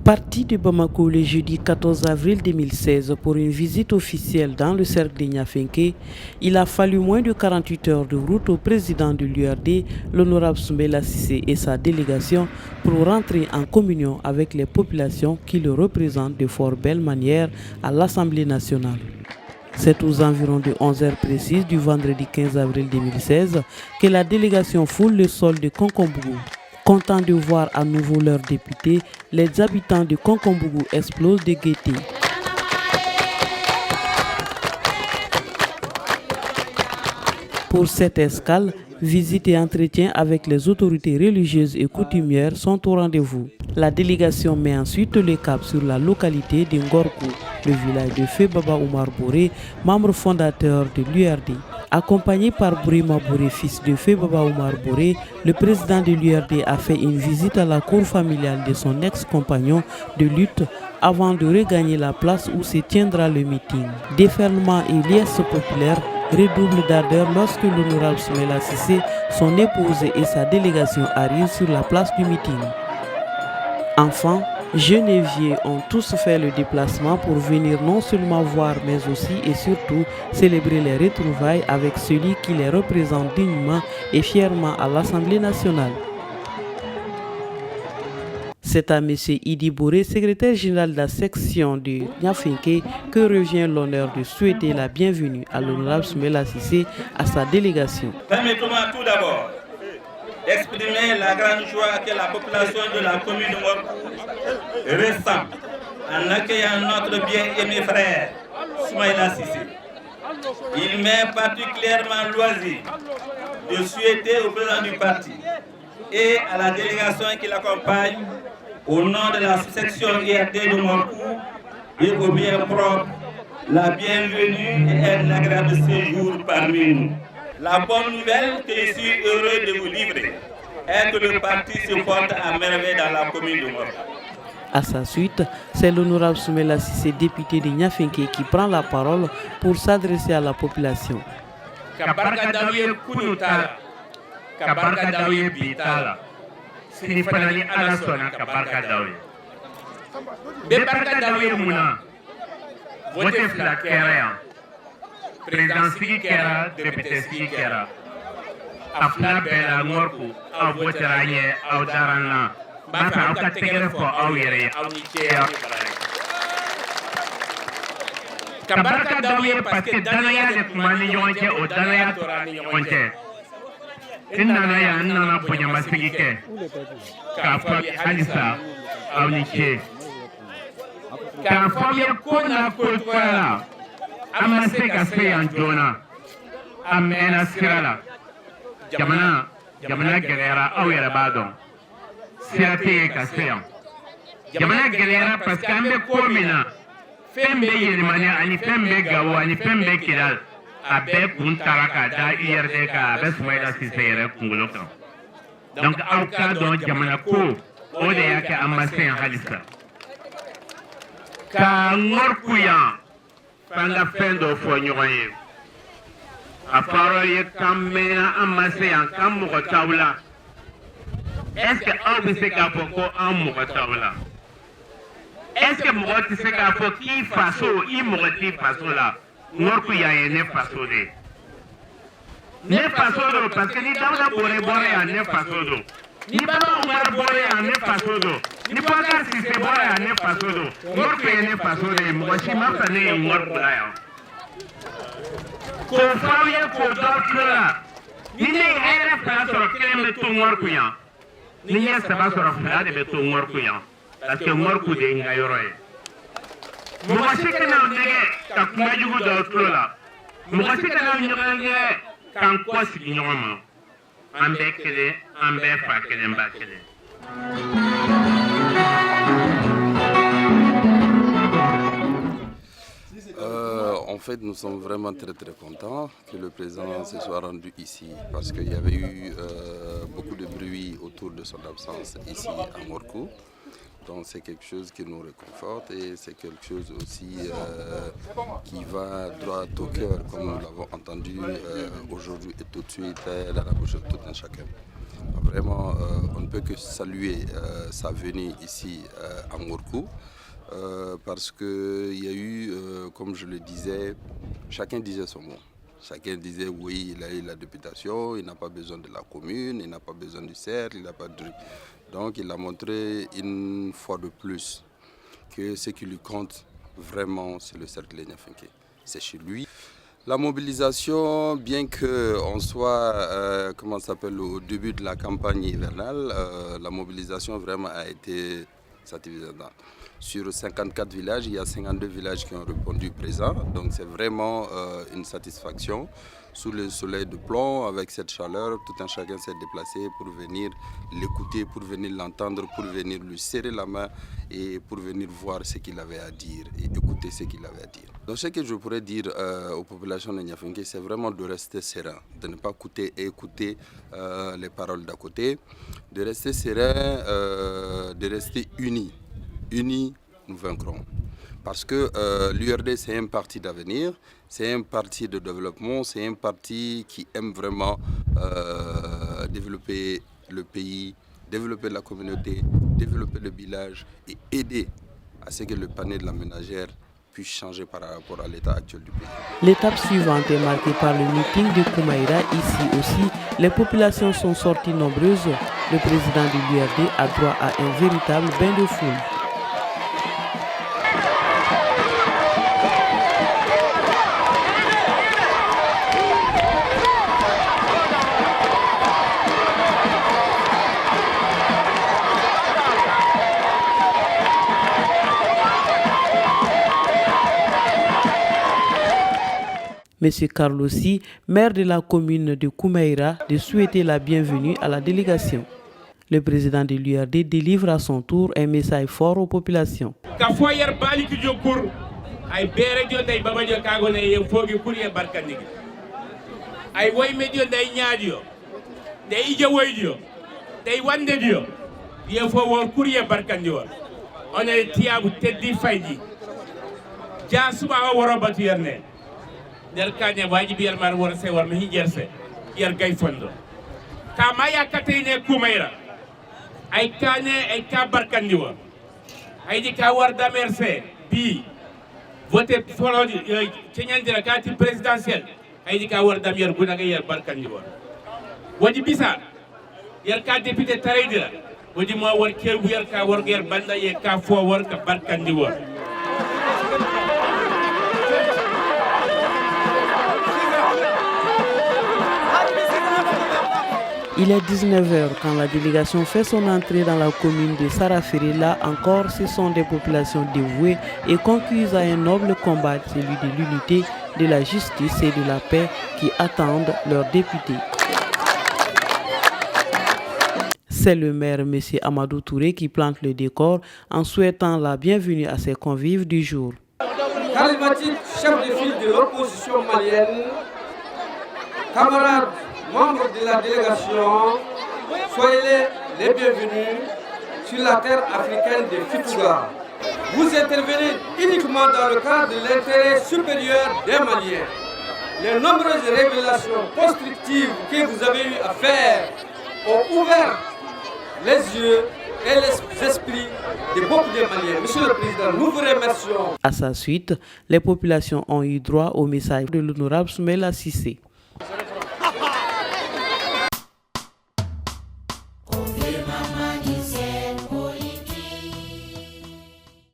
Parti de Bamako le jeudi 14 avril 2016 pour une visite officielle dans le cercle de Niafinké, il a fallu moins de 48 heures de route au président de l'URD, l'honorable Soumaïla Cissé et sa délégation pour rentrer en communion avec les populations qui le représentent de fort belle manière à l'Assemblée nationale. C'est aux environs de 11 heures précises du vendredi 15 avril 2016 que la délégation foule le sol de Konkombougou. Contents de voir à nouveau leurs députés, les habitants de Konkombougou explosent de gaieté. Pour cette escale, visite et entretien avec les autorités religieuses et coutumières sont au rendez-vous. La délégation met ensuite le cap sur la localité de Ngorkou, le village de Feu Baba Oumar Boré, membre fondateur de l'URD. Accompagné par Bourima Boré, fils de Feu Baba Oumar Boré, le président de l'URD a fait une visite à la cour familiale de son ex-compagnon de lutte avant de regagner la place où se tiendra le meeting. Déferlement et liesse populaire redouble d'ardeur lorsque l'honorable Soumaïla Cissé, son épouse et sa délégation arrivent sur la place du meeting. Enfants, jeunes et vieux ont tous fait le déplacement pour venir non seulement voir mais aussi et surtout célébrer les retrouvailles avec celui qui les représente dignement et fièrement à l'Assemblée nationale. C'est à M. Idi Boré, secrétaire général de la section de Niafinké, que revient l'honneur de souhaiter la bienvenue à l'honorable Soumaïla Cissé à sa délégation. Permettez-moi tout d'abord d'exprimer la grande joie que la population de la commune de Ngorkou ressent en accueillant notre bien-aimé frère Soumaïla Cissé. Il m'est particulièrement loisir de souhaiter au président du parti et à la délégation qui l'accompagne au nom de la section IRD de Ngorkou et au bien propre la bienvenue et un agréable séjour parmi nous. La bonne nouvelle que je suis heureux de vous livrer est que le parti se porte à merveille dans la commune de Ngorkou. À sa suite, c'est l'honorable Soumaïla Cissé, député de Niafinké, qui prend la parole pour s'adresser à la population. Président Sigi Kera, député Sigi Kera. Afna Bela Ngorkou, au Voteranye, au Darana, Bata, au Kategere for Aouire, au Nikia. Kabarka Daouye, parce que Danaya de Kumani Yonke, au Danaya Torani Yonke. Inanaya, Nana Punyama Sigike, Kafabi Alisa, au Nikia. Kafabi Kona Kultuala. Amase ka se yan joona a mɛnna sira la jamana gɛlɛyara aw yɛrɛ b'a dɔn sira tɛ yen ka se yan jamana gɛlɛyara parce que an bɛ ko min na fɛn bɛ yɛlɛmani ani fɛn bɛ Gawo ani fɛn bɛ Kidal a bɛɛ kun taara k'a da IRD kan a bɛ Soumaïla Cissé yɛrɛ kunkolo kan donc aw k'a dɔn jamana ko o de y'a kɛ an ma se yan halisa ka Ngorkou yan Panga fendo fo ɲɔgɔn ye a fɔra ye kan mɛnna an ma se yan kan mɔgɔ t'aw la est ce que aw bɛ se k'a fɔ ko an mɔgɔ t'aw la est ce que mɔgɔ tɛ se k'a fɔ k'i faso i mɔgɔ t'i faso la Ngorkou yan ye ne faso de ne faso do parce que ni Dawuda Boré bɔra yan ne faso do ni Baba Oumar bɔra yan ne faso do ni Boubacar Cissé bɔra yan ne faso do Ngorkou ye ne faso de ye mɔgɔ si ma fɛ ne ye Ngorkou la yan k'o fɔ aw ye k'o dɔn tulo la ni ne ye hɛrɛ fila sɔrɔ kelen bɛ to Ngorkou yan ni n ye saba sɔrɔ fila de bɛ to Ngorkou yan parce que Ngorkou de ye n ka yɔrɔ ye mɔgɔ si kana nɛgɛ ka kuma jugu dɔw tulo la mɔgɔ si kana ɲɔgɔn kɛ k'an kɔ sigi ɲɔgɔn ma an bɛɛ kelen an bɛɛ fa kelen ba kelen. En fait, nous sommes vraiment très contents que le président se soit rendu ici parce qu'il y avait eu beaucoup de bruit autour retour de son absence ici à Morcou. Donc c'est quelque chose qui nous réconforte et c'est quelque chose aussi qui va droit au cœur, comme nous l'avons entendu aujourd'hui et tout de suite dans la bouche de tout un chacun. Vraiment, on ne peut que saluer sa venue ici à Morcou parce qu'il y a eu, comme je le disais, chacun disait son mot. Chacun disait oui, il a eu la députation, il n'a pas besoin de la commune, il n'a pas besoin du cercle, il n'a pas de... Donc il a montré une fois de plus que ce qui lui compte vraiment, c'est le cercle Nyafenke. C'est chez lui. La mobilisation, bien qu'on soit au début de la campagne hivernale, la mobilisation vraiment a été satisfaisante. Sur 54 villages, il y a 52 villages qui ont répondu présent. Donc c'est vraiment une satisfaction. Sous le soleil de plomb, avec cette chaleur, tout un chacun s'est déplacé pour venir l'écouter, pour venir l'entendre, pour venir lui serrer la main et pour venir voir ce qu'il avait à dire et écouter ce qu'il avait à dire. Donc ce que je pourrais dire aux populations de Nyafenke, c'est vraiment de rester serein, de ne pas écouter les paroles d'à côté, de rester serein, de rester unis. Unis, nous vaincrons. Parce que l'URD, c'est un parti d'avenir, c'est un parti de développement, c'est un parti qui aime vraiment développer le pays, développer la communauté, développer le village et aider à ce que le panier de la ménagère puisse changer par rapport à l'état actuel du pays. L'étape suivante est marquée par le meeting de Koumaïra. Ici aussi, les populations sont sorties nombreuses. Le président de l'URD a droit à un véritable bain de foule. M. Carlossi, maire de la commune de Koumaïra, de souhaiter la bienvenue à la délégation. Le président de l'URD délivre à son tour un message fort aux populations. der kanya wajibi yar mar wor se war mi hinjerse yar gay fondo kama ya katene Koumaïra ay kane ay ka barkandi wa ay di ka war da merse bi voté folo ceñandira kati présidentiel ay di ka war dam yar gunaga yar barkandi wa wadi bisa yar ka député taraydira wadi mo war kerbu yar ka war yar banda ye ka fo war ka barkandi wa. Il est 19h quand la délégation fait son entrée dans la commune de Saraféré. Là encore, ce sont des populations dévouées et conquises à un noble combat, celui de l'unité, de la justice et de la paix qui attendent leurs députés. C'est le maire M. Amadou Touré qui plante le décor en souhaitant la bienvenue à ses convives du jour. Charismatique chef de file de l'opposition malienne, camarades, membres de la délégation, soyez les bienvenus sur la terre africaine de Fitouga. Vous intervenez uniquement dans le cadre de l'intérêt supérieur des Maliens. Les nombreuses révélations constructives que vous avez eu à faire ont ouvert les yeux et les esprits de beaucoup de Maliens. Monsieur le Président, nous vous remercions. À sa suite, les populations ont eu droit au message de l'honorable Soumaïla Cissé.